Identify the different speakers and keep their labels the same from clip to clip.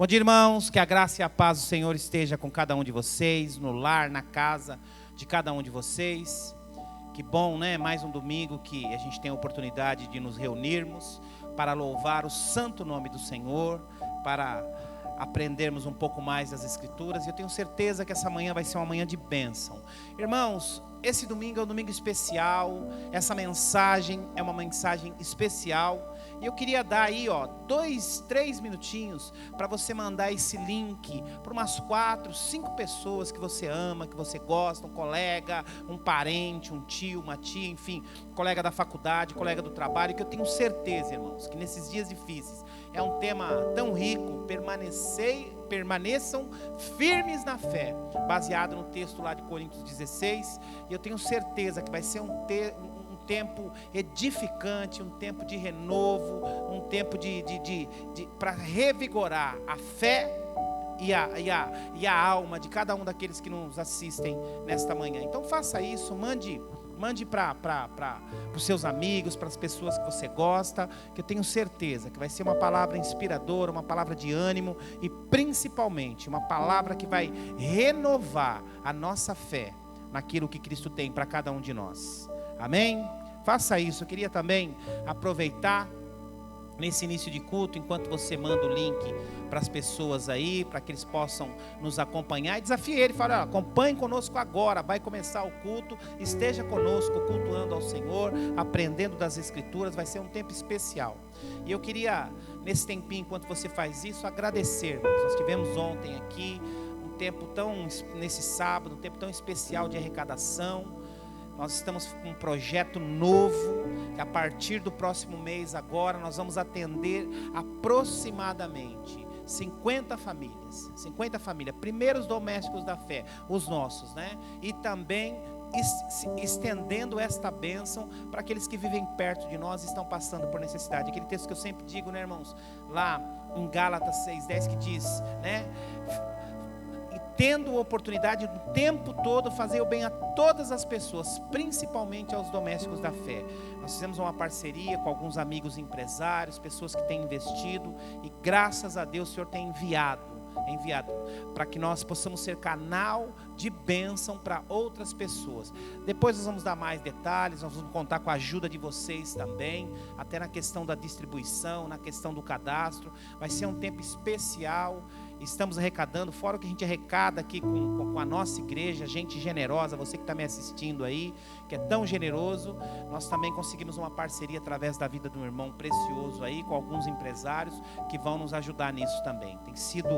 Speaker 1: Bom dia, irmãos, que a graça e a paz do Senhor esteja com cada um de vocês, no lar, na casa de cada um de vocês. Que bom, né? Mais um domingo que a gente tem a oportunidade de nos reunirmos para louvar o santo nome do Senhor, para aprendermos um pouco mais das Escrituras. E eu tenho certeza que essa manhã vai ser uma manhã de bênção. Irmãos, esse domingo é um domingo especial, essa mensagem é uma mensagem especial. E eu queria dar aí, 2, 3 minutinhos para você mandar esse link para umas 4, 5 pessoas que você ama, que você gosta, um colega, um parente, um tio, uma tia, enfim, colega da faculdade, colega do trabalho, que eu tenho certeza, irmãos, que nesses dias difíceis é um tema tão rico, permaneçam firmes na fé, baseado no texto lá de Coríntios 16, e eu tenho certeza que vai ser um tempo edificante, um tempo de renovo, um tempo para revigorar a fé e a alma de cada um daqueles que nos assistem nesta manhã. Então faça isso, mande para os seus amigos, para as pessoas que você gosta, que eu tenho certeza que vai ser uma palavra inspiradora, uma palavra de ânimo e principalmente uma palavra que vai renovar a nossa fé naquilo que Cristo tem para cada um de nós. Amém? Faça isso. Eu queria também aproveitar nesse início de culto, enquanto você manda o link para as pessoas aí, para que eles possam nos acompanhar, e desafie ele, fala, acompanhe conosco agora, vai começar o culto, esteja conosco, cultuando ao Senhor, aprendendo das Escrituras, vai ser um tempo especial. E eu queria, nesse tempinho, enquanto você faz isso, agradecer, irmãos. Nós tivemos ontem aqui, nesse sábado, um tempo tão especial de arrecadação. Nós estamos com um projeto novo, que a partir do próximo mês agora, nós vamos atender aproximadamente 50 famílias, primeiros domésticos da fé, os nossos, né? E também estendendo esta bênção para aqueles que vivem perto de nós e estão passando por necessidade. Aquele texto que eu sempre digo, né, irmãos? Lá em Gálatas 6:10 que diz, né? Tendo oportunidade o tempo todo fazer o bem a todas as pessoas, principalmente aos domésticos da fé. Nós fizemos uma parceria com alguns amigos empresários, pessoas que têm investido, e graças a Deus o Senhor tem enviado para que nós possamos ser canal de bênção para outras pessoas. Depois nós vamos dar mais detalhes, nós vamos contar com a ajuda de vocês também, até na questão da distribuição, na questão do cadastro. Vai ser um tempo especial. Estamos arrecadando, fora o que a gente arrecada aqui com a nossa igreja, gente generosa, você que está me assistindo aí, que é tão generoso. Nós também conseguimos uma parceria através da vida de um irmão precioso aí, com alguns empresários que vão nos ajudar nisso também. Tem sido,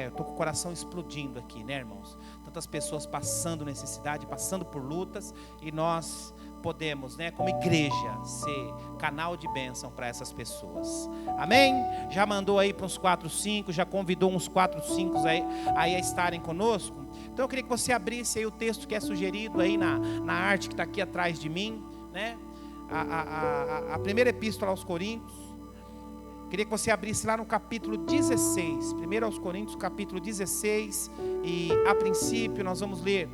Speaker 1: estou com o coração explodindo aqui, né, irmãos? Tantas pessoas passando necessidade, passando por lutas, e nós podemos, né, como igreja, ser canal de bênção para essas pessoas. Amém? Já mandou aí para uns 4, 5, já convidou uns 4, 5 aí a estarem conosco. Então eu queria que você abrisse aí o texto que é sugerido aí na arte que está aqui atrás de mim, né? A primeira epístola aos Coríntios. Queria que você abrisse lá no capítulo 16, 1 aos Coríntios, capítulo 16, e a princípio nós vamos ler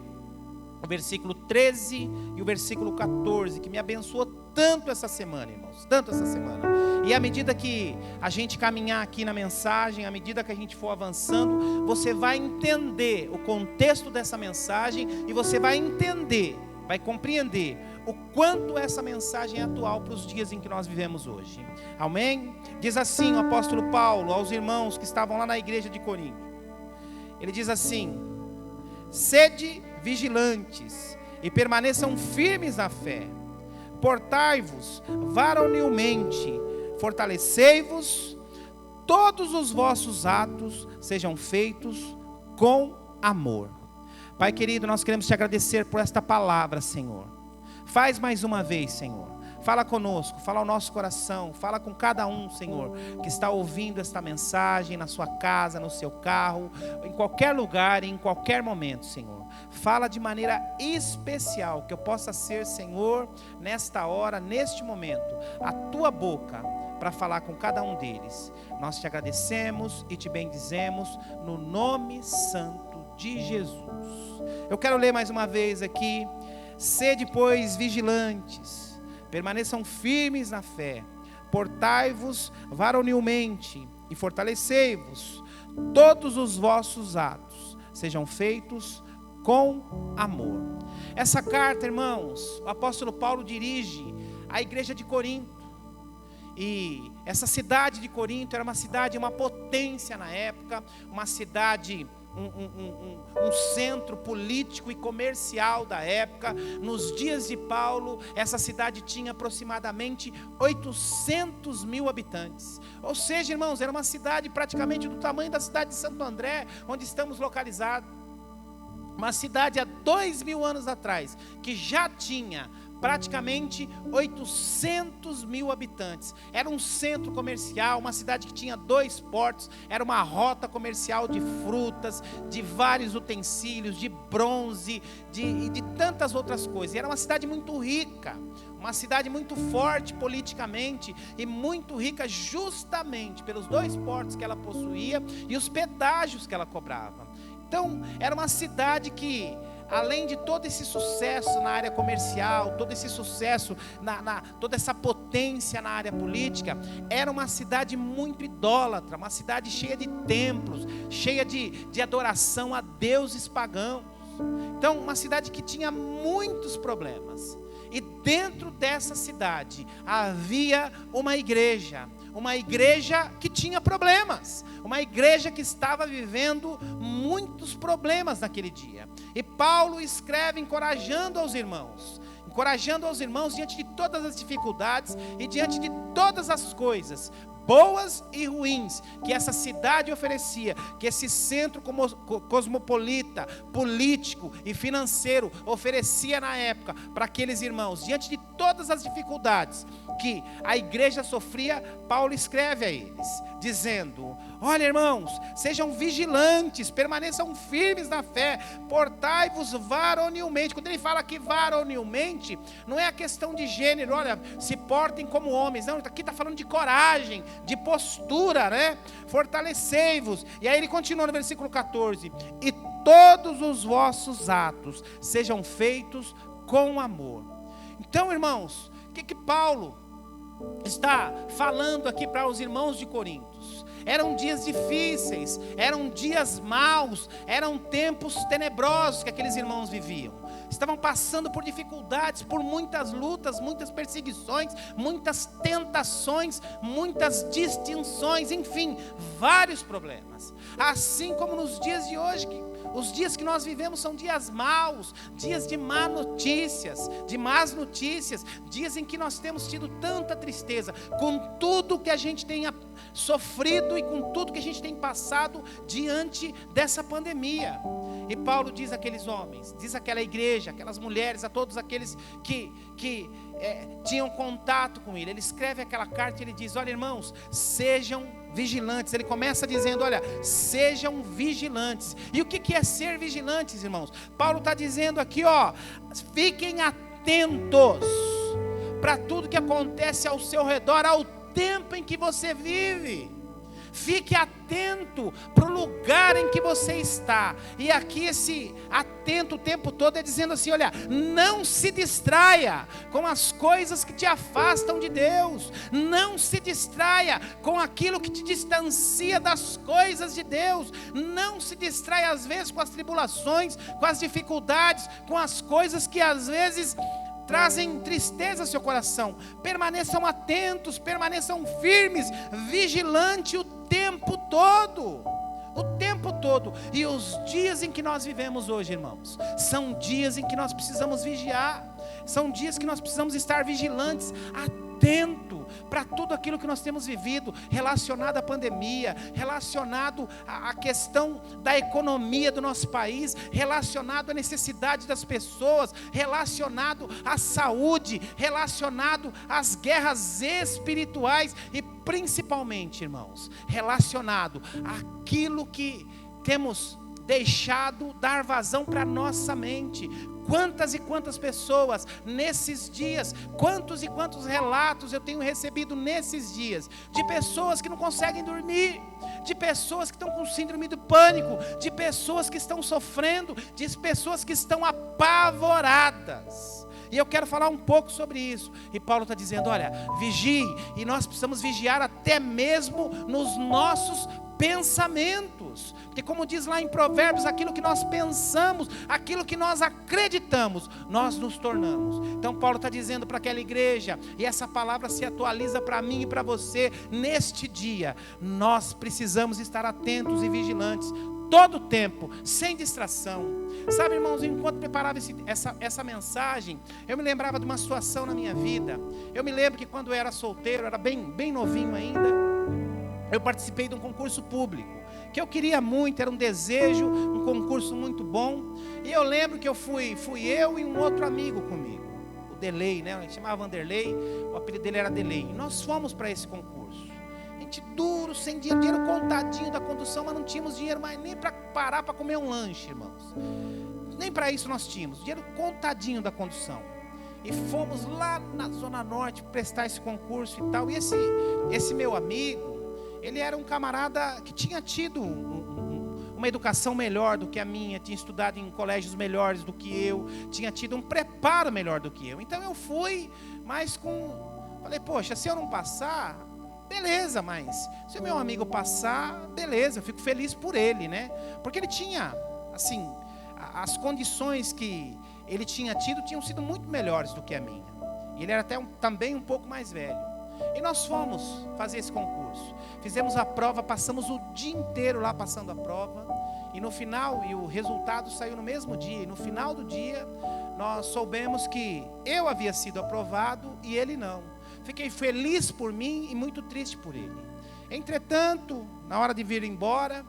Speaker 1: o versículo 13 e o versículo 14, que me abençoou tanto essa semana, irmãos, tanto essa semana. E à medida que a gente caminhar aqui na mensagem, à medida que a gente for avançando, você vai entender o contexto dessa mensagem e você vai entender, vai compreender o quanto essa mensagem é atual para os dias em que nós vivemos hoje. Amém? Diz assim o apóstolo Paulo aos irmãos que estavam lá na igreja de Corinto. Ele diz assim: sede vigilantes e permaneçam firmes na fé, portai-vos varonilmente, fortalecei-vos, todos os vossos atos sejam feitos com amor. Pai querido, nós queremos te agradecer por esta palavra, Senhor. Faz mais uma vez, Senhor. Fala conosco, fala ao nosso coração, fala com cada um, Senhor, que está ouvindo esta mensagem na sua casa, no seu carro, em qualquer lugar e em qualquer momento, Senhor. Fala de maneira especial, que eu possa ser, Senhor, nesta hora, neste momento, a tua boca para falar com cada um deles. Nós te agradecemos e te bendizemos no nome santo de Jesus. Eu quero ler mais uma vez aqui: sede, pois, vigilantes, permaneçam firmes na fé, portai-vos varonilmente e fortalecei-vos, todos os vossos atos sejam feitos com amor. Essa carta, irmãos, o apóstolo Paulo dirige à igreja de Corinto. E essa cidade de Corinto era uma cidade, uma potência na época, uma cidade, um centro político e comercial da época. Nos dias de Paulo, essa cidade tinha aproximadamente 800 mil habitantes. Ou seja, irmãos, era uma cidade praticamente do tamanho da cidade de Santo André, onde estamos localizados. Uma cidade há 2000 anos atrás, que já tinha praticamente 800 mil habitantes. Era um centro comercial, uma cidade que tinha 2 portos, era uma rota comercial de frutas, de vários utensílios, de bronze, de tantas outras coisas. E era uma cidade muito rica, uma cidade muito forte politicamente e muito rica justamente pelos 2 portos que ela possuía e os pedágios que ela cobrava. Então, era uma cidade que, além de todo esse sucesso na área comercial, todo esse sucesso, toda essa potência na área política, era uma cidade muito idólatra, uma cidade cheia de templos, cheia de adoração a deuses pagãos. Então, uma cidade que tinha muitos problemas. E dentro dessa cidade havia uma igreja que tinha problemas, uma igreja que estava vivendo muitos problemas naquele dia. E Paulo escreve encorajando aos irmãos diante de todas as dificuldades e diante de todas as coisas boas e ruins que essa cidade oferecia, que esse centro cosmopolita, político e financeiro oferecia na época para aqueles irmãos. Diante de todas as dificuldades que a igreja sofria, Paulo escreve a eles, dizendo: olha, irmãos, sejam vigilantes, permaneçam firmes na fé, portai-vos varonilmente. Quando ele fala aqui varonilmente, não é a questão de gênero, olha, se portem como homens, não, aqui está falando de coragem, de postura, né? Fortalecei-vos. E aí ele continua no versículo 14: e todos os vossos atos sejam feitos com amor. Então, irmãos, o que Paulo está falando aqui para os irmãos de Corinto? Eram dias difíceis, eram dias maus, eram tempos tenebrosos que aqueles irmãos viviam. Estavam passando por dificuldades, por muitas lutas, muitas perseguições, muitas tentações, muitas distinções, enfim, vários problemas. Assim como nos dias de hoje, os dias que nós vivemos são dias maus, dias de más notícias, dias em que nós temos tido tanta tristeza, com tudo que a gente tem sofrido e com tudo que a gente tem passado diante dessa pandemia. E Paulo diz àqueles homens, diz àquela igreja, aquelas mulheres, a todos aqueles que tinham contato com ele. Ele escreve aquela carta e ele diz: olha, irmãos, sejam vigilantes. Ele começa dizendo: olha, sejam vigilantes. E o que é ser vigilantes, irmãos? Paulo está dizendo aqui, ó, fiquem atentos para tudo que acontece ao seu redor, ao tempo em que você vive. Fique atento para o lugar em que você está. E aqui esse atento o tempo todo é dizendo assim: olha, não se distraia com as coisas que te afastam de Deus. Não se distraia com aquilo que te distancia das coisas de Deus. Não se distraia às vezes com as tribulações, com as dificuldades, com as coisas que às vezes trazem tristeza ao seu coração. Permaneçam atentos, permaneçam firmes, vigilantes o tempo todo. O tempo todo. E os dias em que nós vivemos hoje, irmãos, são dias em que nós precisamos vigiar. São dias que nós precisamos estar vigilantes, atento para tudo aquilo que nós temos vivido, relacionado à pandemia, relacionado à questão da economia do nosso país, relacionado à necessidade das pessoas, relacionado à saúde, relacionado às guerras espirituais e principalmente, irmãos, relacionado àquilo que temos deixado dar vazão para a nossa mente. Quantas e quantas pessoas nesses dias, quantos e quantos relatos eu tenho recebido nesses dias, de pessoas que não conseguem dormir, de pessoas que estão com síndrome do pânico, de pessoas que estão sofrendo, de pessoas que estão apavoradas. E eu quero falar um pouco sobre isso. E Paulo está dizendo: olha, vigie, e nós precisamos vigiar até mesmo nos nossos pensamentos. sermos. Porque como diz lá em Provérbios, aquilo que nós pensamos, aquilo que nós acreditamos, nós nos tornamos. Então Paulo está dizendo para aquela igreja, e essa palavra se atualiza para mim e para você, neste dia, nós precisamos estar atentos e vigilantes, todo o tempo, sem distração. Sabe, irmãos, enquanto preparava essa mensagem, eu me lembrava de uma situação na minha vida. Eu me lembro que quando eu era solteiro, era bem novinho ainda, eu participei de um concurso público, que eu queria muito, era um desejo, um concurso muito bom. E eu lembro que fui eu e um outro amigo comigo, o Delei, né? A gente chamava Vanderlei, o apelido dele era Delei. E nós fomos para esse concurso. Duro, sem dinheiro contadinho da condução, mas não tínhamos dinheiro mais nem para parar para comer um lanche, irmãos. Nem para isso nós tínhamos, dinheiro contadinho da condução. E fomos lá na Zona Norte prestar esse concurso e tal. E esse meu amigo, ele era um camarada que tinha tido uma educação melhor do que a minha, tinha estudado em colégios melhores do que eu, tinha tido um preparo melhor do que eu. Então eu fui, mas falei, poxa, se eu não passar, beleza, mas se o meu amigo passar, beleza, eu fico feliz por ele, né? Porque ele tinha, assim, as condições que ele tinha tido tinham sido muito melhores do que a minha. E ele era até também um pouco mais velho. E nós fomos fazer esse concurso. Fizemos a prova, passamos o dia inteiro lá passando a prova. E no final, e o resultado saiu no mesmo dia. E no final do dia, nós soubemos que eu havia sido aprovado e ele não. Fiquei feliz por mim e muito triste por ele. Entretanto, na hora de vir embora,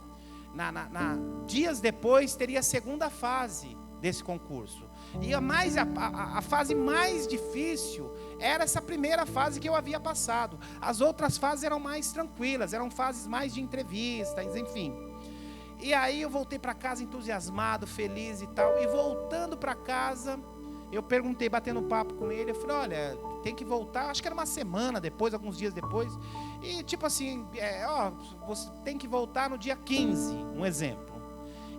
Speaker 1: dias depois, teria a segunda fase desse concurso. E a fase mais difícil era essa primeira fase que eu havia passado. As outras fases eram mais tranquilas, eram fases mais de entrevistas, enfim. E aí eu voltei para casa entusiasmado, feliz e tal. E voltando para casa, eu perguntei, batendo papo com ele, eu falei, olha, tem que voltar, acho que era uma semana depois, alguns dias depois, e tipo assim, você tem que voltar no dia 15, um exemplo.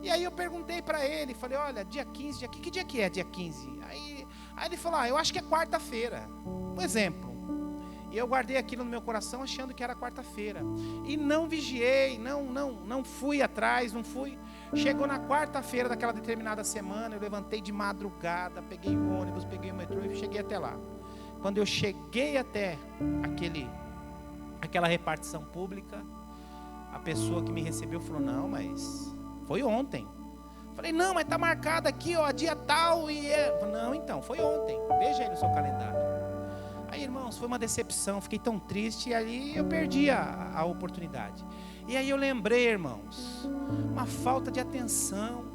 Speaker 1: E aí eu perguntei para ele, falei, olha, dia 15, que dia que é dia 15? Aí ele falou, eu acho que é quarta-feira, um exemplo. E eu guardei aquilo no meu coração achando que era quarta-feira. E não vigiei, não fui atrás, não fui. Chegou na quarta-feira daquela determinada semana, eu levantei de madrugada, peguei o ônibus, peguei o metrô e cheguei até lá. Quando eu cheguei até aquela repartição pública, a pessoa que me recebeu falou, não, mas foi ontem. Falei, não, mas está marcado aqui, ó, dia tal e Não, então, foi ontem, veja aí no seu calendário. Aí, irmãos, foi uma decepção, fiquei tão triste, e aí eu perdi a oportunidade. E aí eu lembrei, irmãos, uma falta de atenção,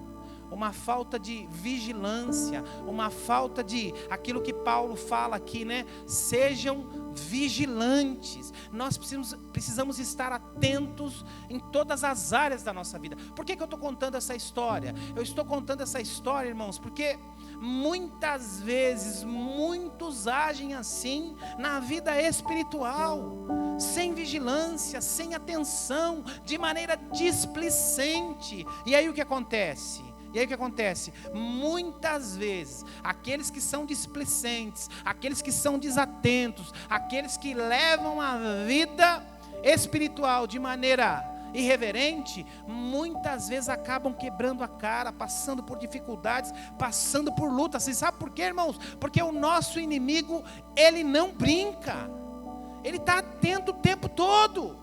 Speaker 1: uma falta de vigilância, uma falta de aquilo que Paulo fala aqui, né? Sejam vigilantes. Nós precisamos estar atentos em todas as áreas da nossa vida. Por que eu estou contando essa história? Eu estou contando essa história, irmãos, porque muitas vezes, muitos agem assim na vida espiritual, sem vigilância, sem atenção, de maneira displicente. E aí o que acontece? Muitas vezes, aqueles que são displicentes, aqueles que são desatentos, aqueles que levam a vida espiritual de maneira irreverente, muitas vezes acabam quebrando a cara, passando por dificuldades, passando por lutas. Você sabe por quê, irmãos? Porque o nosso inimigo, ele não brinca, ele está atento o tempo todo,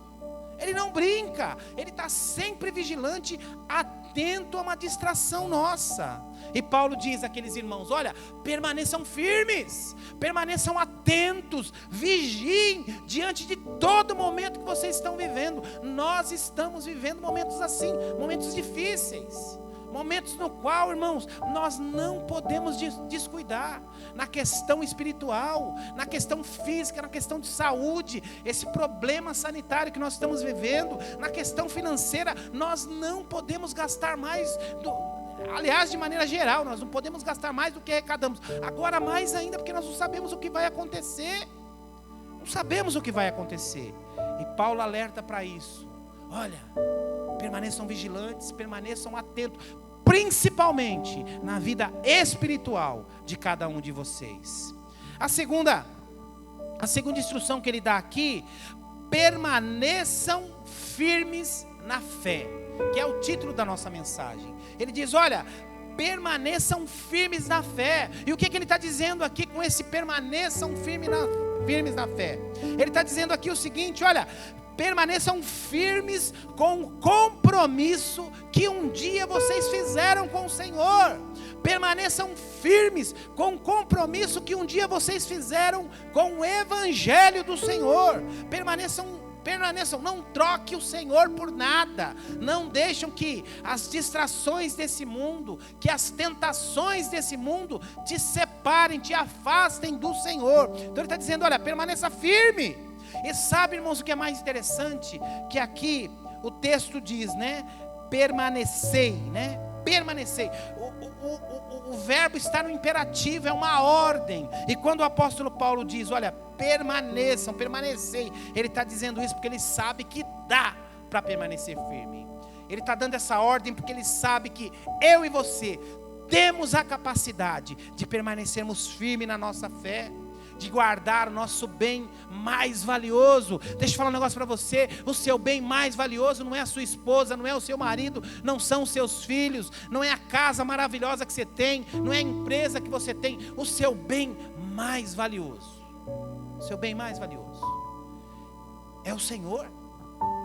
Speaker 1: ele não brinca, ele está sempre vigilante, atento a uma distração nossa. E Paulo diz àqueles irmãos, olha, permaneçam firmes, permaneçam atentos, vigiem diante de todo momento que vocês estão vivendo. Nós estamos vivendo momentos assim, momentos difíceis, momentos no qual, irmãos, nós não podemos descuidar na questão espiritual, na questão física, na questão de saúde, esse problema sanitário que nós estamos vivendo, na questão financeira. Nós não podemos gastar mais aliás, de maneira geral, nós não podemos gastar mais do que arrecadamos. Agora mais ainda, porque nós não sabemos o que vai acontecer. Não sabemos o que vai acontecer. E Paulo alerta para isso. Olha, permaneçam vigilantes, permaneçam atentos, principalmente na vida espiritual de cada um de vocês. A segunda instrução que ele dá aqui: permaneçam firmes na fé. que é o título da nossa mensagem. Ele diz, olha, permaneçam firmes na fé. E o que ele está dizendo aqui com esse permaneçam firmes na fé? Ele está dizendo aqui o seguinte, olha, permaneçam firmes com o compromisso que um dia vocês fizeram com o Senhor. Permaneçam firmes com o compromisso que um dia vocês fizeram com o Evangelho do Senhor. Permaneçam, não troque o Senhor por nada. Não deixem que as distrações desse mundo, que as tentações desse mundo te separem, te afastem do Senhor. Então ele está dizendo, olha, permaneça firme. E sabe, irmãos, o que é mais interessante? Que aqui o texto diz, né? Permanecei, né? Permanecei. O verbo está no imperativo, é uma ordem. E quando o apóstolo Paulo diz, olha, permaneçam, permanecei, ele está dizendo isso porque ele sabe que dá para permanecer firme. Ele está dando essa ordem porque ele sabe que eu e você temos a capacidade de permanecermos firmes na nossa fé, de guardar o nosso bem mais valioso. Deixa eu falar um negócio para você, o seu bem mais valioso não é a sua esposa, não é o seu marido, não são os seus filhos, não é a casa maravilhosa que você tem, não é a empresa que você tem. O seu bem mais valioso, o seu bem mais valioso é o Senhor.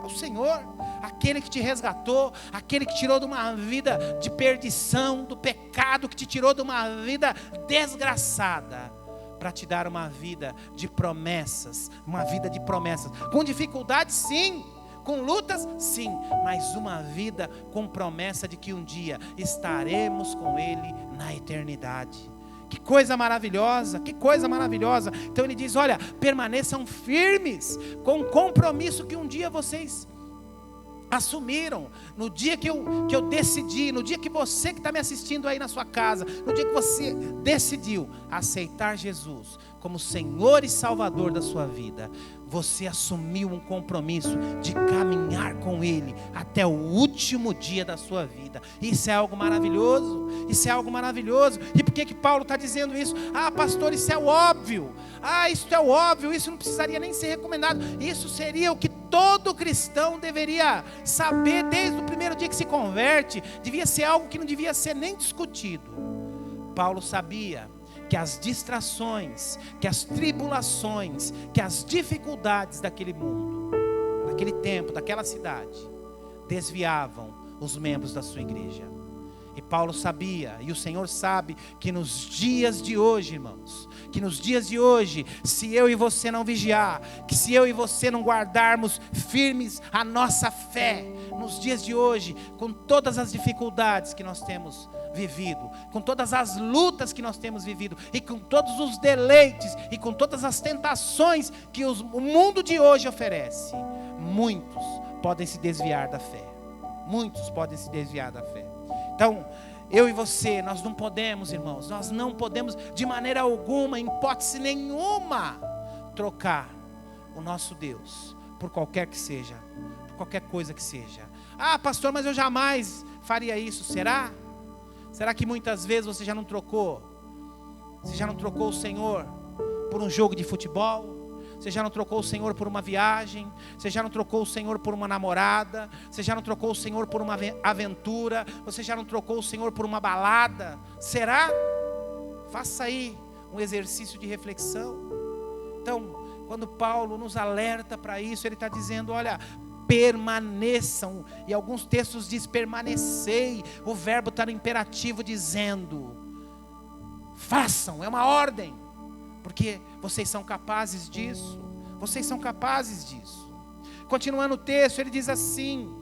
Speaker 1: É o Senhor, aquele que te resgatou, aquele que tirou de uma vida de perdição, do pecado, que te tirou de uma vida desgraçada, para te dar uma vida de promessas, com dificuldades sim, com lutas sim, mas uma vida com promessa de que um dia estaremos com Ele na eternidade. Que coisa maravilhosa, que coisa maravilhosa. Então ele diz, olha, permaneçam firmes, com o compromisso que um dia vocês assumiram, no dia que eu decidi, no dia que você que está me assistindo aí na sua casa, no dia que você decidiu aceitar Jesus como Senhor e Salvador da sua vida, você assumiu um compromisso de caminhar com Ele até o último dia da sua vida. Isso é algo maravilhoso, isso é algo maravilhoso. E por que Paulo está dizendo isso? Ah, pastor, isso é o óbvio. Ah, isso é o óbvio, isso não precisaria nem ser recomendado. Isso seria o que todo cristão deveria saber desde o primeiro dia que se converte. Devia ser algo que não devia ser nem discutido. Paulo sabia que as distrações, que as tribulações, que as dificuldades daquele mundo, daquele tempo, daquela cidade, desviavam os membros da sua igreja. E Paulo sabia, e o Senhor sabe, que nos dias de hoje, irmãos, que nos dias de hoje, se eu e você não vigiar, que se eu e você não guardarmos firmes a nossa fé, nos dias de hoje, com todas as dificuldades que nós temos vivido, com todas as lutas que nós temos vivido, e com todos os deleites, e com todas as tentações que o mundo de hoje oferece, muitos podem se desviar da fé. Muitos podem se desviar da fé. Então, eu e você, nós não podemos, irmãos, nós não podemos de maneira alguma, em hipótese nenhuma, trocar o nosso Deus por qualquer que seja, por qualquer coisa que seja. Ah, pastor, mas eu jamais faria isso. Será? Será que muitas vezes você já não trocou? Você já não trocou o Senhor por um jogo de futebol? Você já não trocou o Senhor por uma viagem? Você já não trocou o Senhor por uma namorada? Você já não trocou o Senhor por uma aventura? Você já não trocou o Senhor por uma balada? Será? Faça aí um exercício de reflexão. Então, quando Paulo nos alerta para isso, ele está dizendo, olha, permaneçam. E alguns textos diz permanecei. O verbo está no imperativo dizendo, façam, é uma ordem. Porque vocês são capazes disso. Vocês são capazes disso. Continuando o texto, ele diz assim: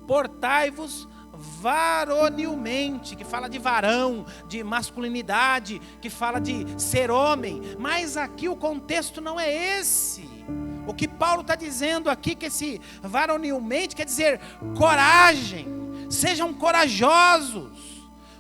Speaker 1: portai-vos varonilmente, que fala de varão, de masculinidade, que fala de ser homem. Mas aqui o contexto não é esse. O que Paulo está dizendo aqui, que esse varonilmente quer dizer coragem. Sejam corajosos.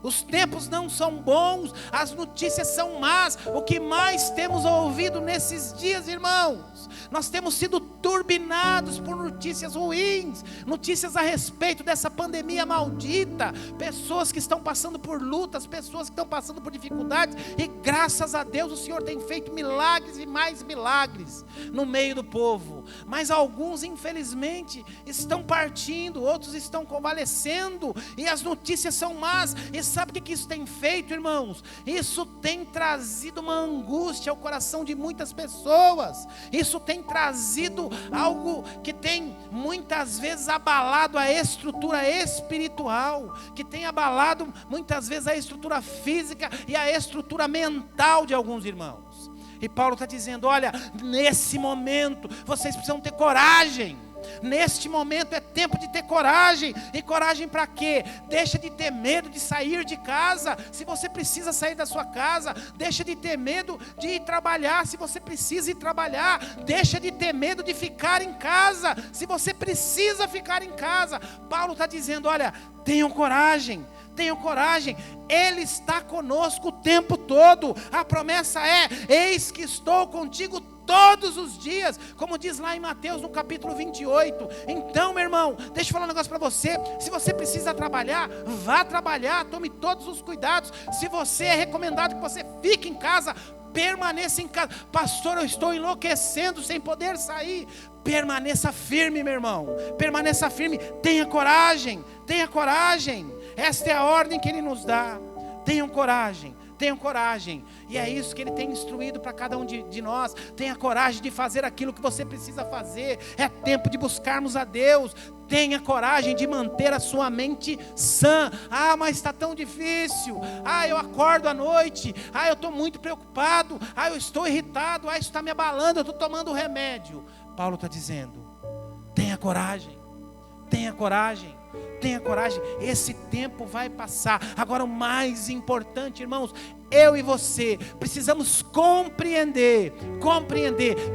Speaker 1: Os tempos não são bons, as notícias são más. O que mais temos ouvido nesses dias, irmãos? Nós temos sido turbinados por notícias ruins, notícias a respeito dessa pandemia maldita, pessoas que estão passando por lutas, pessoas que estão passando por dificuldades, e graças a Deus o Senhor tem feito milagres e mais milagres no meio do povo. Mas alguns infelizmente estão partindo, outros estão convalescendo, e as notícias são más. E sabe o que isso tem feito, irmãos? Isso tem trazido uma angústia ao coração de muitas pessoas. Isso tem trazido algo que tem muitas vezes abalado a estrutura espiritual, que tem abalado muitas vezes a estrutura física e a estrutura mental de alguns irmãos. E Paulo está dizendo: olha, nesse momento vocês precisam ter coragem. Neste momento é tempo de ter coragem. E coragem para quê? Deixa de ter medo de sair de casa, se você precisa sair da sua casa. Deixa de ter medo de ir trabalhar, se você precisa ir trabalhar. Deixa de ter medo de ficar em casa, se você precisa ficar em casa. Paulo está dizendo: olha, tenham coragem. Tenham coragem, Ele está conosco o tempo todo. A promessa é: eis que estou contigo todos os dias, como diz lá em Mateus no capítulo 28. Então, meu irmão, deixa eu falar um negócio para você. Se você precisa trabalhar, vá trabalhar, tome todos os cuidados. Se você é recomendado que você fique em casa, permaneça em casa. Pastor, eu estou enlouquecendo sem poder sair. Permaneça firme, meu irmão, permaneça firme. Tenha coragem, tenha coragem. Esta é a ordem que Ele nos dá. Tenham coragem, tenham coragem. E é isso que Ele tem instruído para cada um de nós. Tenha coragem de fazer aquilo que você precisa fazer. É tempo de buscarmos a Deus. Tenha coragem de manter a sua mente sã. Ah, mas está tão difícil. Ah, eu acordo à noite. Ah, eu estou muito preocupado. Ah, eu estou irritado. Ah, isso está me abalando, eu estou tomando remédio. Paulo está dizendo: tenha coragem, tenha coragem, tenha coragem. Esse tempo vai passar. Agora, o mais importante, irmãos, eu e você precisamos compreender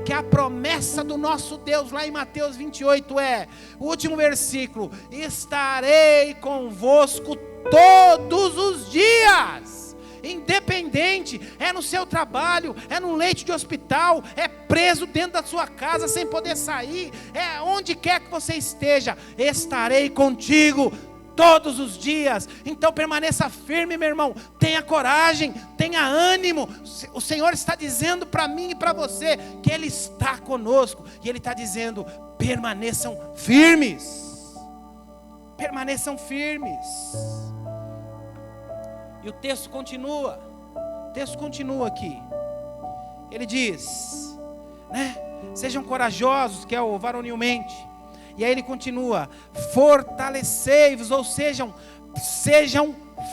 Speaker 1: que a promessa do nosso Deus lá em Mateus 28 é, o último versículo: estarei convosco todos os dias. Independente, é no seu trabalho, é num leito de hospital, é preso dentro da sua casa sem poder sair, é onde quer que você esteja, estarei contigo todos os dias. Então permaneça firme, meu irmão, tenha coragem, tenha ânimo. O Senhor está dizendo para mim e para você que Ele está conosco, e Ele está dizendo: permaneçam firmes, permaneçam firmes. E o texto continua aqui. Ele diz, né? Sejam corajosos, que é o varonilmente. E aí ele continua: fortalecei-vos, ou sejam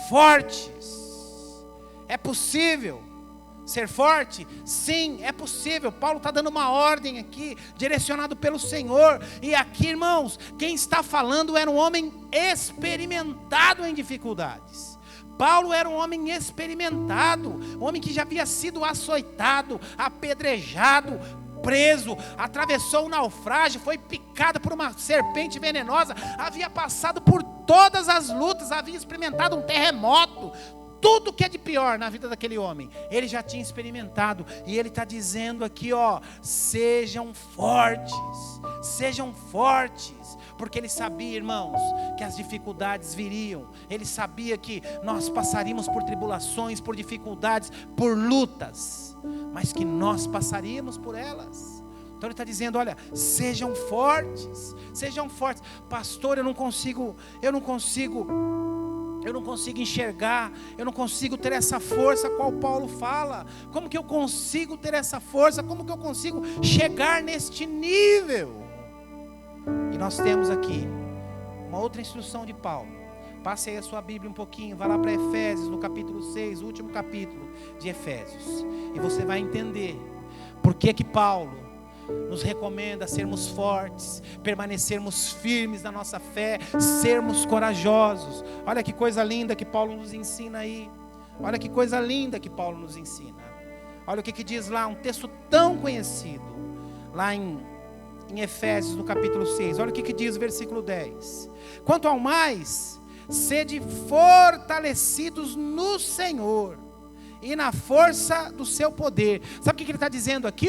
Speaker 1: fortes. É possível ser forte? Sim, é possível. Paulo está dando uma ordem aqui, direcionado pelo Senhor. E aqui, irmãos, quem está falando era um homem experimentado em dificuldades. Paulo era um homem experimentado, um homem que já havia sido açoitado, apedrejado, preso, atravessou o naufrágio, foi picado por uma serpente venenosa, havia passado por todas as lutas, havia experimentado um terremoto. Tudo que é de pior na vida daquele homem, ele já tinha experimentado. E ele está dizendo aqui, ó: sejam fortes, porque ele sabia, irmãos, que as dificuldades viriam. Ele sabia que nós passaríamos por tribulações, por dificuldades, por lutas, mas que nós passaríamos por elas. Então ele está dizendo: olha, sejam fortes. Pastor, eu não consigo enxergar, eu não consigo ter essa força qual Paulo fala. Como que eu consigo ter essa força? Como que eu consigo chegar neste nível? E nós temos aqui uma outra instrução de Paulo. Passe aí a sua Bíblia um pouquinho, vá lá para Efésios, no capítulo 6, o último capítulo de Efésios, e você vai entender por que Paulo nos recomenda sermos fortes, permanecermos firmes na nossa fé, sermos corajosos. Olha que coisa linda que Paulo nos ensina aí. Olha que coisa linda que Paulo nos ensina. Olha o que diz lá, um texto tão conhecido, lá em Efésios, no capítulo 6. Olha o que diz o versículo 10. Quanto ao mais, sede fortalecidos no Senhor e na força do seu poder. Sabe o que ele está dizendo aqui?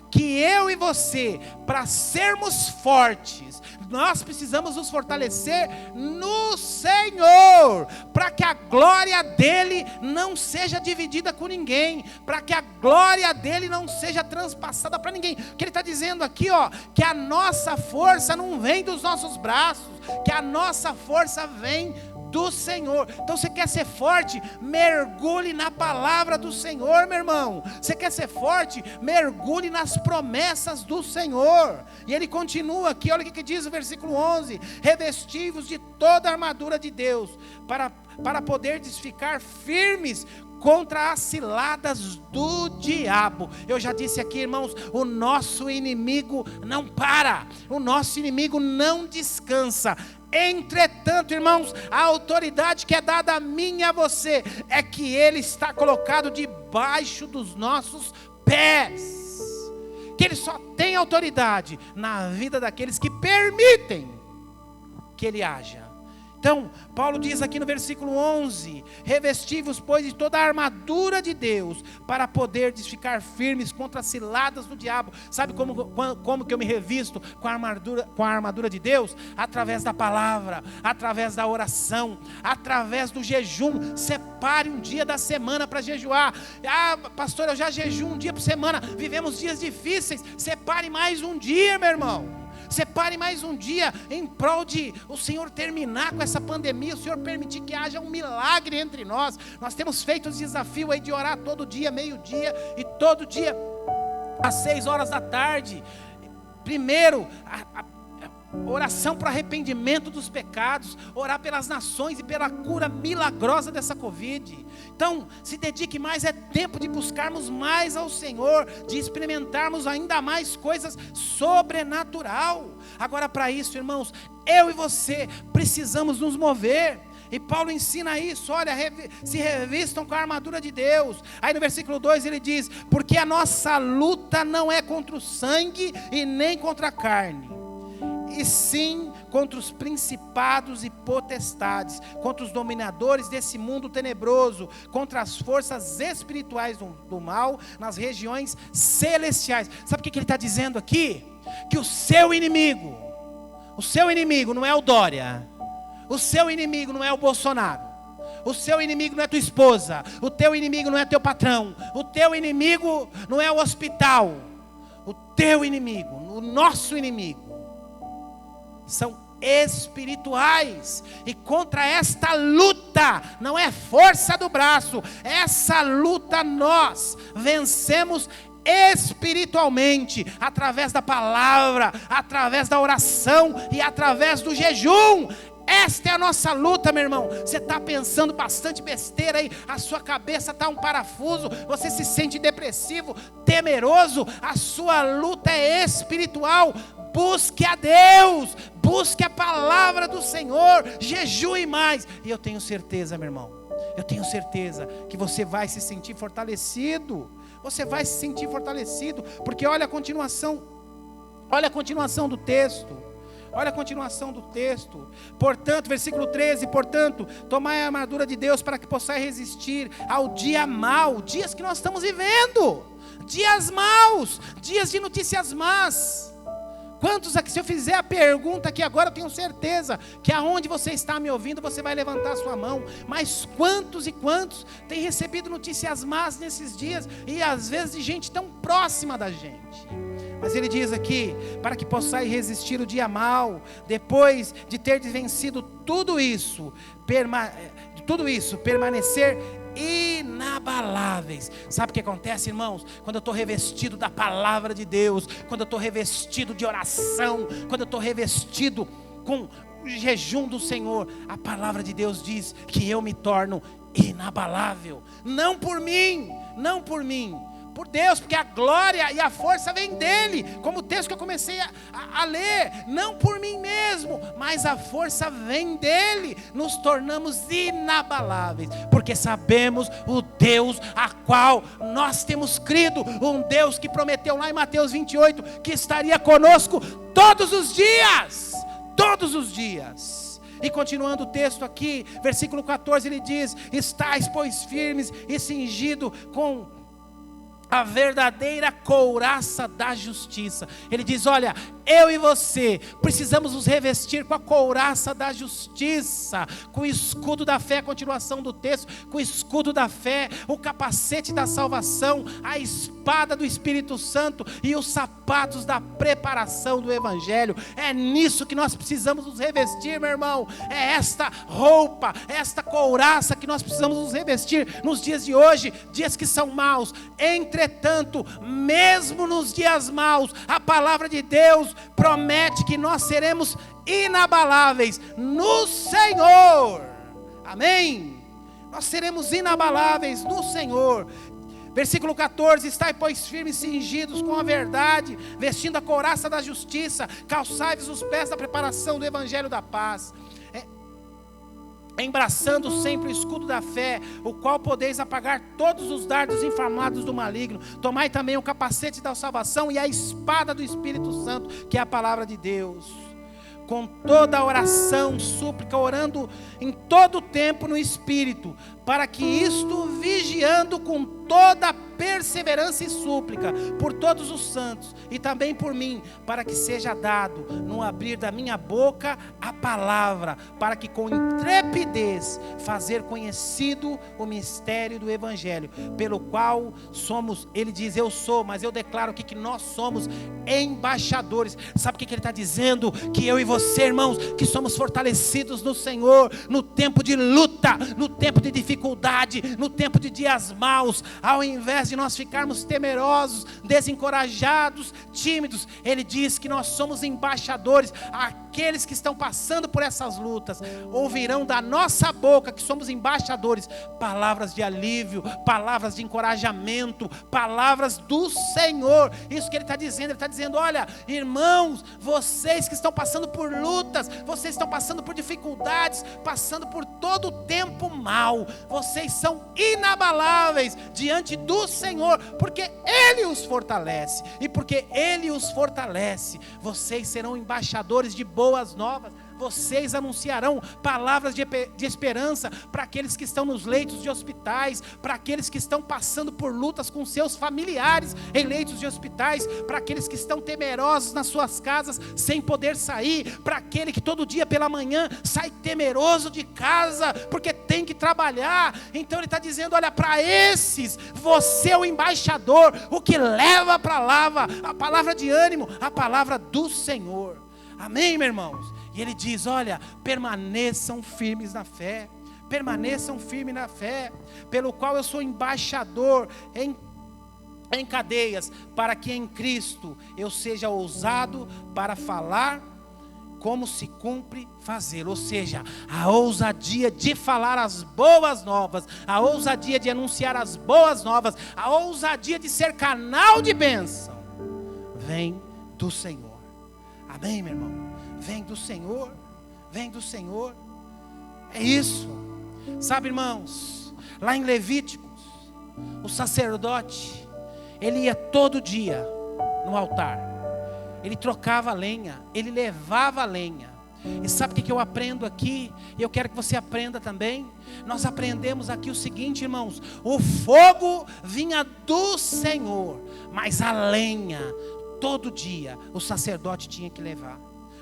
Speaker 1: Que eu e você, para sermos fortes, nós precisamos nos fortalecer no Senhor, para que a glória dele não seja dividida com ninguém, para que a glória dele não seja transpassada para ninguém. O que ele está dizendo aqui, que a nossa força não vem dos nossos braços, que a nossa força vem do Senhor. Então você quer ser forte? Mergulhe na palavra do Senhor, meu irmão. Você quer ser forte? Mergulhe nas promessas do Senhor. E ele continua aqui, olha o que diz o versículo 11: revesti-vos de toda a armadura de Deus, para poderdes ficar firmes contra as ciladas do diabo. Eu já disse aqui, irmãos, o nosso inimigo não para, o nosso inimigo não descansa. Entretanto, irmãos, a autoridade que é dada a mim e a você é que ele está colocado debaixo dos nossos pés, que ele só tem autoridade na vida daqueles que permitem que ele haja. Então, Paulo diz aqui no versículo 11: revesti-vos, pois, de toda a armadura de Deus, para poderdes ficar firmes contra as ciladas do diabo. Sabe como que eu me revisto com a armadura de Deus? Através da palavra, através da oração, através do jejum. Separe um dia da semana para jejuar. Pastor, eu já jejuo um dia por semana. Vivemos dias difíceis. Separe mais um dia, meu irmão. Separe mais um dia em prol de o Senhor terminar com essa pandemia, o Senhor permitir que haja um milagre entre nós. Nós temos feito o desafio aí de orar todo dia, meio-dia, e todo dia às 6 horas da tarde. Primeiro, oração para arrependimento dos pecados, orar pelas nações e pela cura milagrosa dessa Covid. Então, se dedique mais, é tempo de buscarmos mais ao Senhor, de experimentarmos ainda mais coisas sobrenatural. Agora, para isso, irmãos, eu e você precisamos nos mover. E Paulo ensina isso, olha, se revistam com a armadura de Deus. Aí no versículo 2 ele diz: porque a nossa luta não é contra o sangue e nem contra a carne, e sim contra os principados e potestades, contra os dominadores desse mundo tenebroso, contra as forças espirituais do mal nas regiões celestiais. Sabe o que ele está dizendo aqui? Que o seu inimigo não é o Dória, o seu inimigo não é o Bolsonaro, o seu inimigo não é tua esposa, o teu inimigo não é teu patrão, o teu inimigo não é o hospital. O teu inimigo, o nosso inimigo, são espirituais. E contra esta luta, não é força do braço, essa luta nós vencemos espiritualmente, através da palavra, através da oração e através do jejum. Esta é a nossa luta, meu irmão. Você está pensando bastante besteira aí, a sua cabeça está um parafuso, você se sente depressivo, temeroso. A sua luta é espiritual. Busque a Deus, busque a palavra do Senhor, jejue mais. E eu tenho certeza, meu irmão, eu tenho certeza que você vai se sentir fortalecido. Você vai se sentir fortalecido, porque olha a continuação do texto. Olha a continuação do texto. Portanto, versículo 13: portanto, tomai a armadura de Deus para que possais resistir ao dia mau. Dias que nós estamos vivendo, dias maus, dias de notícias más. Quantos aqui, se eu fizer a pergunta aqui agora, eu tenho certeza que aonde você está me ouvindo, você vai levantar a sua mão. Mas quantos e quantos têm recebido notícias más nesses dias, e às vezes de gente tão próxima da gente? Mas ele diz aqui: para que possais resistir o dia mau, depois de ter vencido tudo isso, permanecer inabaláveis. Sabe o que acontece, irmãos? Quando eu estou revestido da palavra de Deus, quando eu estou revestido de oração, quando eu estou revestido com o jejum do Senhor, a palavra de Deus diz que eu me torno inabalável. Não por mim, por Deus, porque a glória e a força vem dele, como o texto que eu comecei a ler. Não por mim mesmo, mas a força vem dele. Nos tornamos inabaláveis, porque sabemos o Deus a qual nós temos crido, um Deus que prometeu lá em Mateus 28, que estaria conosco todos os dias. E continuando o texto aqui, versículo 14, ele diz: estais, pois, firmes e cingido com a verdadeira couraça da justiça. Ele diz: olha, eu e você precisamos nos revestir com a couraça da justiça, com o escudo da fé, a continuação do texto, com o escudo da fé, o capacete da salvação, a espada do Espírito Santo e os sapatos da preparação do Evangelho. É nisso que nós precisamos nos revestir, meu irmão. É esta roupa, esta couraça que nós precisamos nos revestir nos dias de hoje, dias que são maus. Entretanto, mesmo nos dias maus, a palavra de Deus promete que nós seremos inabaláveis no Senhor. Amém? Nós seremos inabaláveis no Senhor. Versículo 14: estai, pois, firmes, cingidos com a verdade, vestindo a couraça da justiça, calçai-vos os pés da preparação do Evangelho da paz, embraçando sempre o escudo da fé, o qual podeis apagar todos os dardos inflamados do maligno. Tomai também o capacete da salvação e a espada do Espírito Santo, que é a palavra de Deus, com toda a oração, súplica, orando em todo o tempo no Espírito, para que isto, vigiando com toda perseverança e súplica por todos os santos e também por mim, para que seja dado no abrir da minha boca a palavra, para que com intrepidez fazer conhecido o mistério do Evangelho, pelo qual somos, ele diz eu sou, mas eu declaro aqui que nós somos embaixadores. Sabe o que ele está dizendo? Que eu e você, irmãos, que somos fortalecidos no Senhor, no tempo de luta, no tempo de dificuldade, no tempo de dias maus, ao invés de nós ficarmos temerosos, desencorajados, tímidos, ele diz que nós somos embaixadores. Aqueles que estão passando por essas lutas ouvirão da nossa boca, que somos embaixadores, palavras de alívio, palavras de encorajamento, palavras do Senhor. Isso que ele está dizendo. Ele está dizendo: olha, irmãos, vocês que estão passando por lutas, vocês estão passando por dificuldades, passando por todo o tempo mal, vocês são inabaláveis diante do Senhor, porque Ele os fortalece, e porque Ele os fortalece, vocês serão embaixadores de boas novas. Vocês anunciarão palavras de esperança para aqueles que estão nos leitos de hospitais, para aqueles que estão passando por lutas com seus familiares em leitos de hospitais, para aqueles que estão temerosos nas suas casas sem poder sair, para aquele que todo dia pela manhã sai temeroso de casa porque tem que trabalhar. Então ele está dizendo: olha, para esses você é o embaixador, o que leva para lá a palavra de ânimo, a palavra do Senhor. Amém, meus irmãos? E ele diz: olha, permaneçam firmes na fé, permaneçam firmes na fé, pelo qual eu sou embaixador em cadeias, para que em Cristo eu seja ousado para falar como se cumpre fazer. Ou seja, a ousadia de falar as boas novas, a ousadia de anunciar as boas novas, a ousadia de ser canal de bênção, vem do Senhor. Amém, meu irmão? Vem do Senhor, vem do Senhor. É isso. Sabe, irmãos, lá em Levíticos, o sacerdote, ele ia todo dia no altar, ele trocava a lenha, ele levava a lenha. E sabe o que eu aprendo aqui? E eu quero que você aprenda também. Nós aprendemos aqui o seguinte, irmãos: o fogo vinha do Senhor, mas a lenha, todo dia, o sacerdote tinha que levar.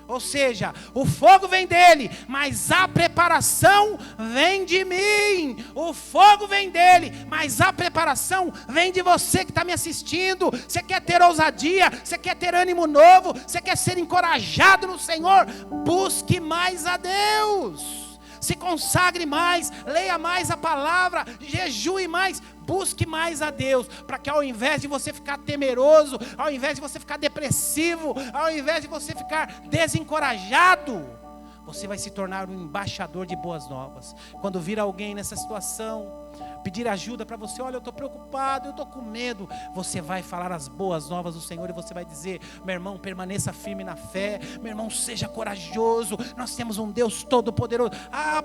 Speaker 1: Ou seja, o fogo vem dele, mas a preparação vem de mim. O fogo vem dele, mas a preparação vem de você que está me assistindo. Você quer ter ousadia, você quer ter ânimo novo, você quer ser encorajado no Senhor? Busque mais a Deus, se consagre mais, leia mais a palavra, jejue mais, busque mais a Deus, para que ao invés de você ficar temeroso, ao invés de você ficar depressivo, ao invés de você ficar desencorajado, você vai se tornar um embaixador de boas novas. Quando vir alguém nessa situação, pedir ajuda para você, olha, eu estou preocupado, eu estou com medo, você vai falar as boas novas do Senhor e você vai dizer, meu irmão, permaneça firme na fé, meu irmão, seja corajoso, nós temos um Deus todo poderoso.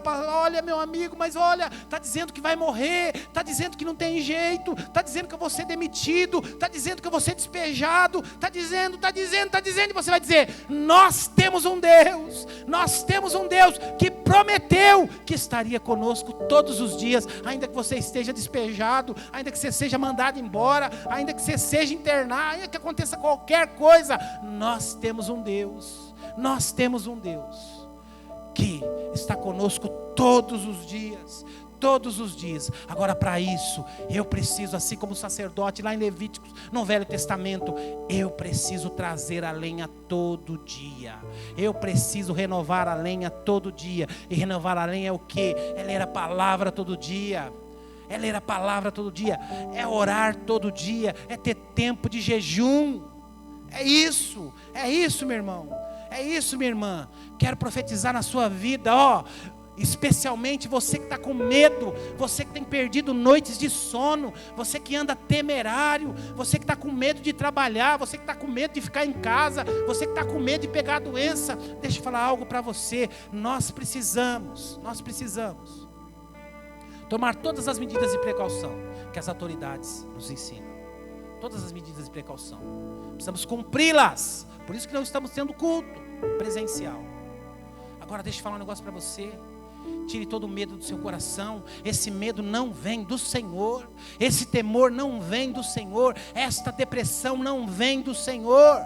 Speaker 1: Olha meu amigo, mas olha, está dizendo que vai morrer, está dizendo que não tem jeito, está dizendo que eu vou ser demitido, está dizendo que eu vou ser despejado, está dizendo, e você vai dizer, nós temos um Deus que prometeu que estaria conosco todos os dias, ainda que você esteja despejado, ainda que você seja mandado embora, ainda que você seja internado, ainda que aconteça qualquer coisa, nós temos um Deus que está conosco todos os dias. Agora, para isso, eu preciso, assim como o sacerdote lá em Levíticos, no Velho Testamento, eu preciso trazer a lenha todo dia. Eu preciso renovar a lenha todo dia. E renovar a lenha é o quê? É ler a palavra todo dia. É orar todo dia. É ter tempo de jejum. É isso, meu irmão. É isso, minha irmã. Quero profetizar na sua vida, especialmente você que está com medo, você que tem perdido noites de sono, você que anda temerário, você que está com medo de trabalhar, você que está com medo de ficar em casa, você que está com medo de pegar a doença. Deixa eu falar algo para você. Nós precisamos tomar todas as medidas de precaução que as autoridades nos ensinam. Todas as medidas de precaução precisamos cumpri-las. Por isso que não estamos tendo culto presencial. Agora deixa eu falar um negócio para você. Tire todo o medo do seu coração. Esse medo não vem do Senhor. Esse temor não vem do Senhor. Esta depressão não vem do Senhor.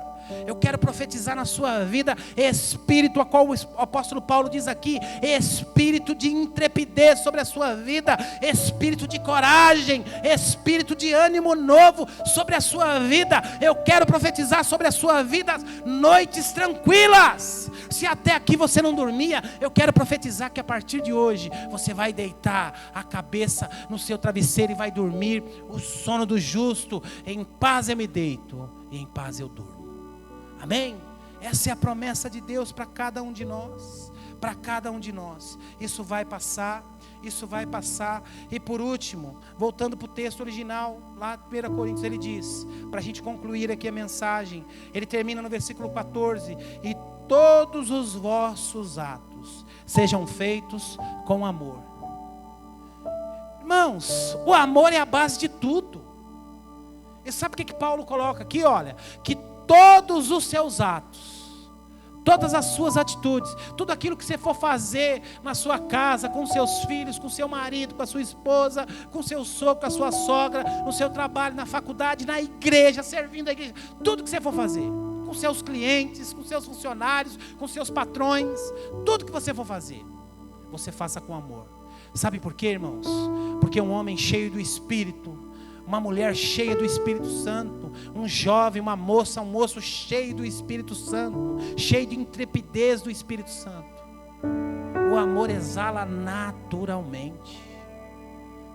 Speaker 1: Eu quero profetizar na sua vida espírito, a qual o apóstolo Paulo diz aqui, espírito de intrepidez sobre a sua vida, espírito de coragem, espírito de ânimo novo sobre a sua vida. Eu quero profetizar sobre a sua vida noites tranquilas. Se até aqui você não dormia, eu quero profetizar que a partir de hoje você vai deitar a cabeça no seu travesseiro e vai dormir o sono do justo. Em paz eu me deito e em paz eu durmo. Amém? Essa é a promessa de Deus para cada um de nós. Para cada um de nós. Isso vai passar. E por último, voltando para o texto original, lá em 1 Coríntios, ele diz, para a gente concluir aqui a mensagem, ele termina no versículo 14: e todos os vossos atos sejam feitos com amor. Irmãos, o amor é a base de tudo. E sabe o que Paulo coloca aqui? Olha, que todos os seus atos, todas as suas atitudes, tudo aquilo que você for fazer na sua casa, com seus filhos, com seu marido, com a sua esposa, com seu sogro, com a sua sogra, no seu trabalho, na faculdade, na igreja, servindo a igreja, tudo que você for fazer, com seus clientes, com seus funcionários, com seus patrões, tudo que você for fazer, você faça com amor. Sabe por quê, irmãos? Porque um homem cheio do Espírito, uma mulher cheia do Espírito Santo, um jovem, uma moça, um moço cheio do Espírito Santo, cheio de intrepidez do Espírito Santo, o amor exala naturalmente,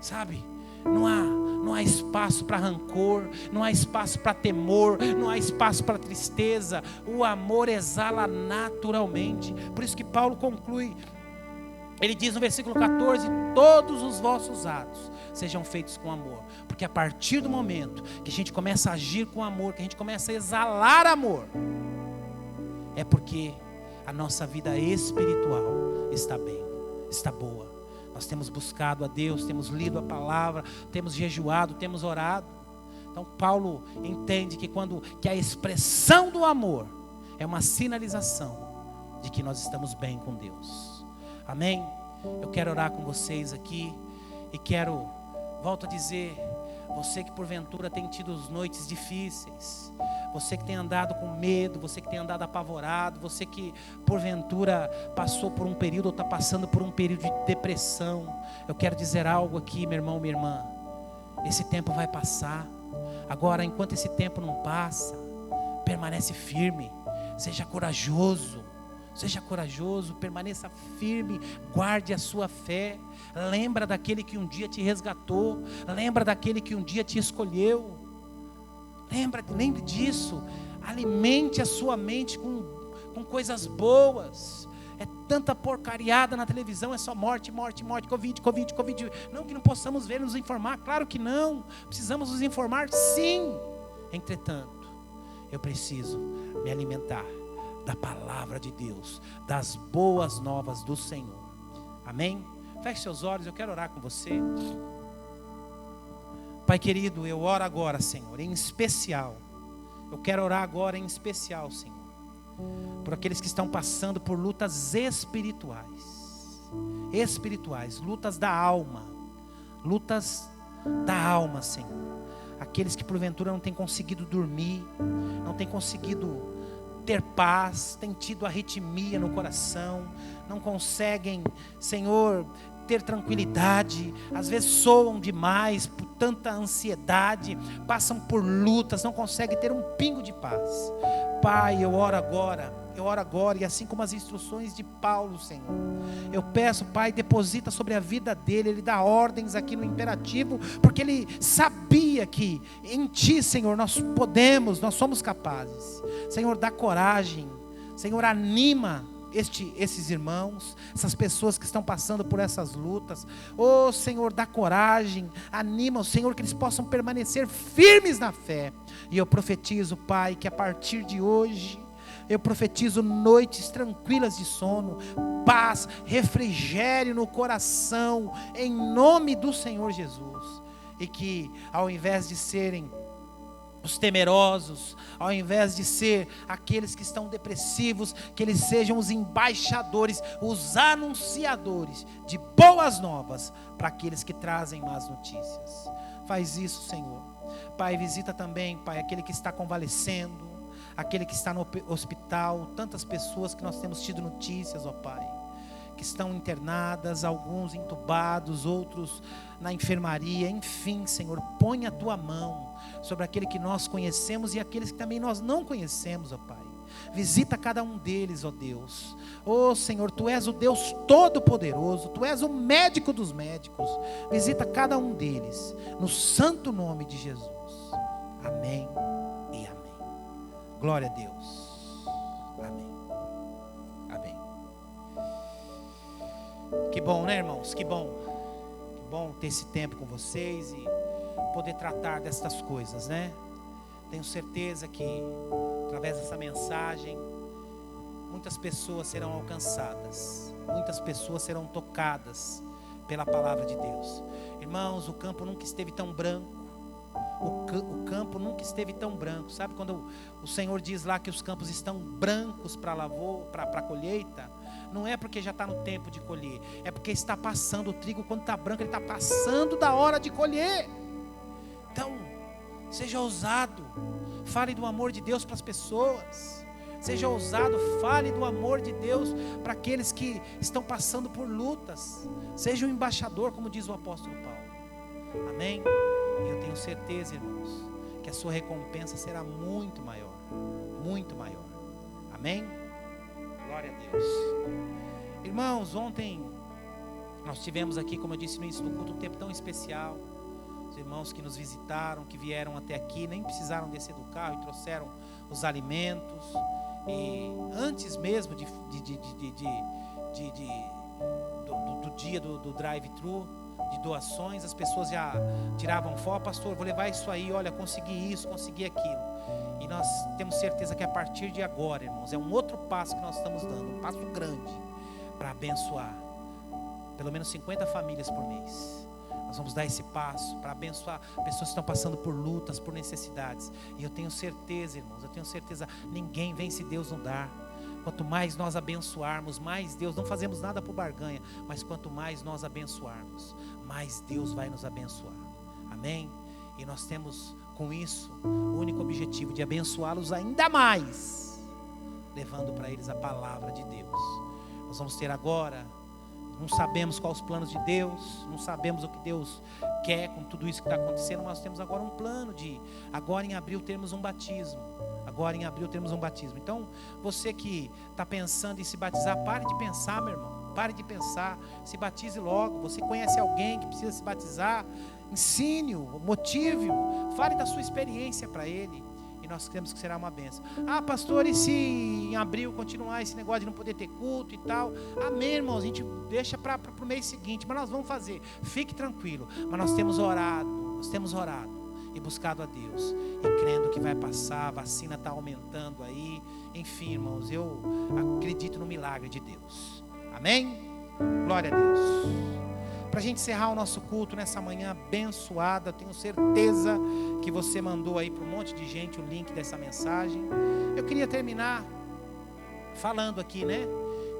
Speaker 1: sabe? Não há espaço para rancor, não há espaço para temor, não há espaço para tristeza. O amor exala naturalmente. Por isso que Paulo conclui, ele diz no versículo 14: todos os vossos atos sejam feitos com amor. Porque a partir do momento que a gente começa a agir com amor, que a gente começa a exalar amor, é porque a nossa vida espiritual está bem, está boa. Nós temos buscado a Deus, temos lido a palavra, temos jejuado, temos orado. Então Paulo entende que a expressão do amor é uma sinalização de que nós estamos bem com Deus. Amém? Eu quero orar com vocês aqui e volto a dizer, você que porventura tem tido noites difíceis, você que tem andado com medo, você que tem andado apavorado, você que porventura passou por um período ou está passando por um período de depressão, eu quero dizer algo aqui, meu irmão, minha irmã. Esse tempo vai passar. Agora, enquanto esse tempo não passa, permanece firme, seja corajoso, permaneça firme, guarde a sua fé. Lembra daquele que um dia te resgatou, lembra daquele que um dia te escolheu. Lembre disso. Alimente a sua mente com coisas boas. É tanta porcariada na televisão, é só morte, morte, morte, Covid, Covid, Covid. Não que não possamos ver e nos informar, claro que não. Precisamos nos informar, sim. Entretanto, eu preciso me alimentar da palavra de Deus, das boas novas do Senhor. Amém? Feche seus olhos, eu quero orar com você. Pai querido, eu oro agora, Senhor, em especial. Eu quero orar agora em especial, Senhor, por aqueles que estão passando por lutas espirituais, lutas da alma, Senhor. Aqueles que porventura não têm conseguido dormir, não têm conseguido ter paz, têm tido arritmia no coração, não conseguem, Senhor, ter tranquilidade, às vezes soam demais por tanta ansiedade, passam por lutas, não conseguem ter um pingo de paz. Pai, eu oro agora, e assim como as instruções de Paulo, Senhor, eu peço, Pai, deposita sobre a vida dele, ele dá ordens aqui no imperativo, porque ele sabia que em Ti, Senhor, nós somos capazes. Senhor, dá coragem, Senhor, anima esses irmãos, essas pessoas que estão passando por essas lutas. Oh Senhor, dá coragem, anima o Senhor, que eles possam permanecer firmes na fé. E eu profetizo, Pai, que a partir de hoje, eu profetizo noites tranquilas de sono, paz, refrigério no coração, em nome do Senhor Jesus. E que ao invés de serem os temerosos, ao invés de ser aqueles que estão depressivos, que eles sejam os embaixadores, os anunciadores de boas novas para aqueles que trazem más notícias. Faz isso, Senhor. Pai, visita também, Pai, aquele que está convalescendo, aquele que está no hospital, tantas pessoas que nós temos tido notícias, ó Pai, que estão internadas, alguns entubados, outros na enfermaria, enfim, Senhor, põe a Tua mão sobre aquele que nós conhecemos e aqueles que também nós não conhecemos, ó Pai. Visita cada um deles, ó Deus. Ó Senhor, Tu és o Deus Todo-Poderoso, Tu és o médico dos médicos. Visita cada um deles, no santo nome de Jesus. Amém e amém. Glória a Deus. Amém. Amém. Que bom, né, irmãos? Que bom. Que bom ter esse tempo com vocês e poder tratar destas coisas, né? Tenho certeza que através dessa mensagem muitas pessoas serão alcançadas, muitas pessoas serão tocadas pela palavra de Deus. Irmãos, o campo nunca esteve tão branco. O campo nunca esteve tão branco. Sabe quando o Senhor diz lá que os campos estão brancos para a colheita? Não é porque já está no tempo de colher, é porque está passando o trigo. Quando está branco, ele está passando da hora de colher. Então, seja ousado, fale do amor de Deus para as pessoas. Seja ousado, fale do amor de Deus para aqueles que estão passando por lutas. Seja um embaixador, como diz o apóstolo Paulo. Amém? E eu tenho certeza, irmãos, que a sua recompensa será muito maior. Muito maior. Amém? Glória a Deus. Irmãos, ontem nós tivemos aqui, como eu disse no início do culto, um tempo tão especial. Os irmãos que nos visitaram, que vieram até aqui, nem precisaram descer do carro e trouxeram os alimentos. E antes mesmo do dia do drive-thru, de doações, as pessoas já tiravam foto. Pastor, vou levar isso aí, olha, consegui isso, consegui aquilo. E nós temos certeza que a partir de agora, irmãos, é um outro passo que nós estamos dando, um passo grande para abençoar pelo menos 50 famílias por mês. Nós vamos dar esse passo para abençoar pessoas que estão passando por lutas, por necessidades. E eu tenho certeza, irmãos, eu tenho certeza, ninguém vence Deus não dar. Quanto mais nós abençoarmos, mais Deus, não fazemos nada por barganha, mas quanto mais nós abençoarmos, mais Deus vai nos abençoar. Amém? E nós temos com isso o único objetivo de abençoá-los ainda mais, levando para eles a palavra de Deus. Nós vamos ter agora, não sabemos quais os planos de Deus, não sabemos o que Deus quer com tudo isso que está acontecendo, mas nós temos agora um plano de, agora em abril termos um batismo. Agora em abril termos um batismo. Então, você que está pensando em se batizar, pare de pensar, meu irmão. Pare de pensar, se batize logo. Você conhece alguém que precisa se batizar? Ensine-o, motive-o, fale da sua experiência para ele. E nós cremos que será uma bênção. Ah, pastor, e se em abril continuar esse negócio de não poder ter culto e tal? Amém, irmãos, a gente deixa para o mês seguinte, mas nós vamos fazer. Fique tranquilo. Mas nós temos orado e buscado a Deus. E crendo que vai passar, a vacina está aumentando aí. Enfim, irmãos, eu acredito no milagre de Deus. Amém? Glória a Deus. Para a gente encerrar o nosso culto nessa manhã abençoada, tenho certeza que você mandou aí para um monte de gente o link dessa mensagem. Eu queria terminar falando aqui, né,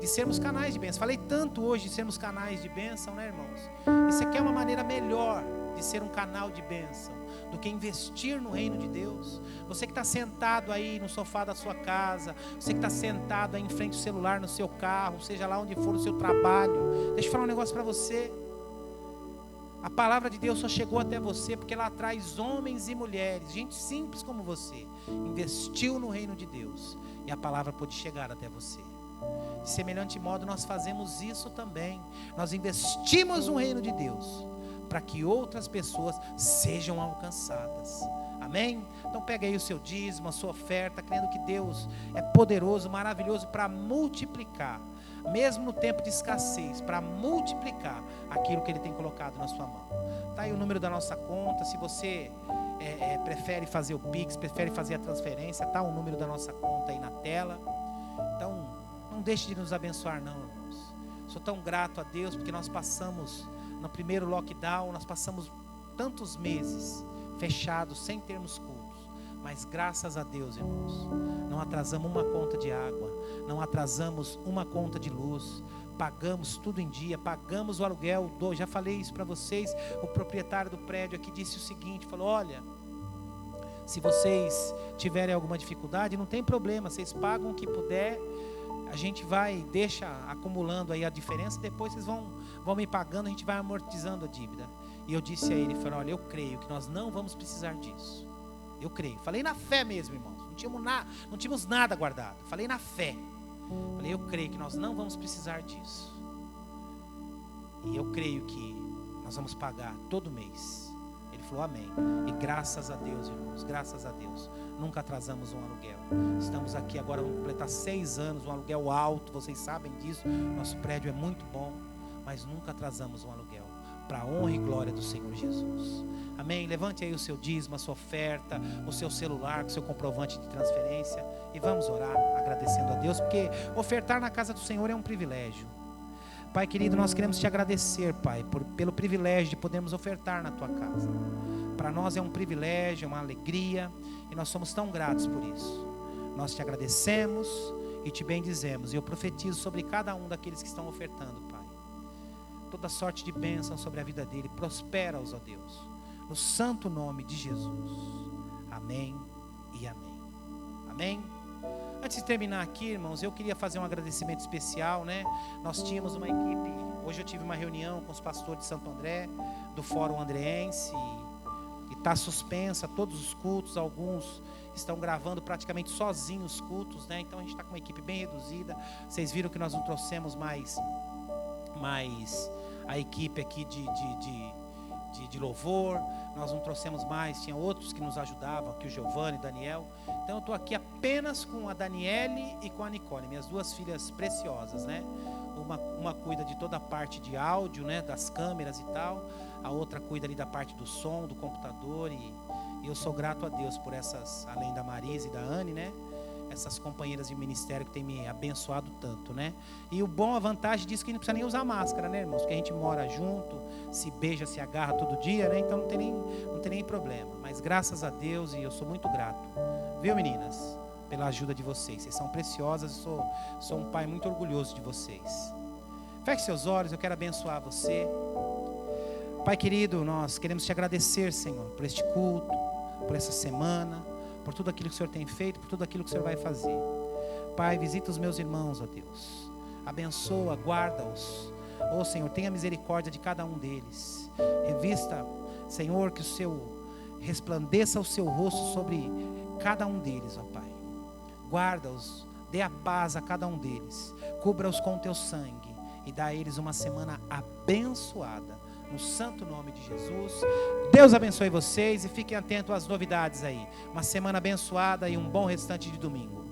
Speaker 1: de sermos canais de bênção. Falei tanto hoje de sermos canais de bênção, né, irmãos? Isso aqui é uma maneira melhor de ser um canal de bênção do que investir no reino de Deus. Você que está sentado aí no sofá da sua casa, você que está sentado aí em frente ao celular no seu carro, seja lá onde for o seu trabalho, deixa eu falar um negócio para você. A palavra de Deus só chegou até você porque ela traz homens e mulheres, gente simples como você, investiu no reino de Deus e a palavra pôde chegar até você. De semelhante modo nós fazemos isso também. Nós investimos no reino de Deus para que outras pessoas sejam alcançadas. Amém? Então pega aí o seu dízimo, a sua oferta, crendo que Deus é poderoso, maravilhoso para multiplicar, mesmo no tempo de escassez, para multiplicar aquilo que Ele tem colocado na sua mão. Está aí o número da nossa conta. Se você prefere fazer o Pix, prefere fazer a transferência, está o número da nossa conta aí na tela. Então não deixe de nos abençoar não, irmãos. Sou tão grato a Deus porque nós passamos no primeiro lockdown, nós passamos tantos meses fechados, sem termos cultos, mas graças a Deus, irmãos, não atrasamos uma conta de água, não atrasamos uma conta de luz, pagamos tudo em dia, pagamos o aluguel. Já falei isso para vocês. O proprietário do prédio aqui disse o seguinte, falou: olha, se vocês tiverem alguma dificuldade, não tem problema, vocês pagam o que puder, a gente deixa acumulando aí a diferença, depois vocês vão me pagando, a gente vai amortizando a dívida. E eu disse a ele, falei: olha, eu creio que nós não vamos precisar disso. Eu creio. Falei na fé mesmo, irmãos. Não tínhamos nada guardado. Falei na fé. Falei: eu creio que nós não vamos precisar disso. E eu creio que nós vamos pagar todo mês. Ele falou amém. E graças a Deus, irmãos, graças a Deus, nunca atrasamos um aluguel. Estamos aqui agora, vamos completar 6 anos, um aluguel alto, vocês sabem disso. Nosso prédio é muito bom, mas nunca atrasamos um aluguel, para a honra e glória do Senhor Jesus. Amém? Levante aí o seu dízimo, a sua oferta, o seu celular, o seu comprovante de transferência, e vamos orar agradecendo a Deus, porque ofertar na casa do Senhor é um privilégio. Pai querido, nós queremos te agradecer, Pai, pelo privilégio de podermos ofertar na tua casa. Para nós é um privilégio, é uma alegria, e nós somos tão gratos por isso. Nós te agradecemos e te bendizemos, e eu profetizo sobre cada um daqueles que estão ofertando, Pai, toda sorte de bênção sobre a vida dele. Prospera-os, ó Deus, no santo nome de Jesus. Amém e amém. Amém? Antes de terminar aqui, irmãos, eu queria fazer um agradecimento especial, né? Nós tínhamos uma equipe, hoje eu tive uma reunião com os pastores de Santo André, do Fórum Andreense, e está suspensa todos os cultos. Alguns estão gravando praticamente sozinhos os cultos, né? Então a gente está com uma equipe bem reduzida. Vocês viram que nós não trouxemos mais a equipe aqui de louvor, nós não trouxemos mais, tinha outros que nos ajudavam, aqui o Giovanni, Daniel. Então eu estou aqui apenas com a Daniele e com a Nicole, minhas duas filhas preciosas, né? Uma cuida de toda a parte de áudio, né, das câmeras e tal, a outra cuida ali da parte do som, do computador, e eu sou grato a Deus por essas, além da Marisa e da Anne, né, essas companheiras de ministério que têm me abençoado tanto, né? E a vantagem disso é que a gente não precisa nem usar máscara, né, irmãos? Porque a gente mora junto, se beija, se agarra todo dia, né? Então não tem nem problema. Mas graças a Deus, e eu sou muito grato, viu, meninas? Pela ajuda de vocês. Vocês são preciosas, eu sou um pai muito orgulhoso de vocês. Feche seus olhos, eu quero abençoar você. Pai querido, nós queremos te agradecer, Senhor, por este culto, por essa semana, por tudo aquilo que o Senhor tem feito, por tudo aquilo que o Senhor vai fazer. Pai, visita os meus irmãos, ó Deus. Abençoa, guarda-os. Ó Senhor, tenha misericórdia de cada um deles. Revista, Senhor, que resplandeça o seu rosto sobre cada um deles, ó Pai. Guarda-os, dê a paz a cada um deles. Cubra-os com o teu sangue e dá a eles uma semana abençoada, no santo nome de Jesus. Deus abençoe vocês e fiquem atentos às novidades aí. Uma semana abençoada e um bom restante de domingo.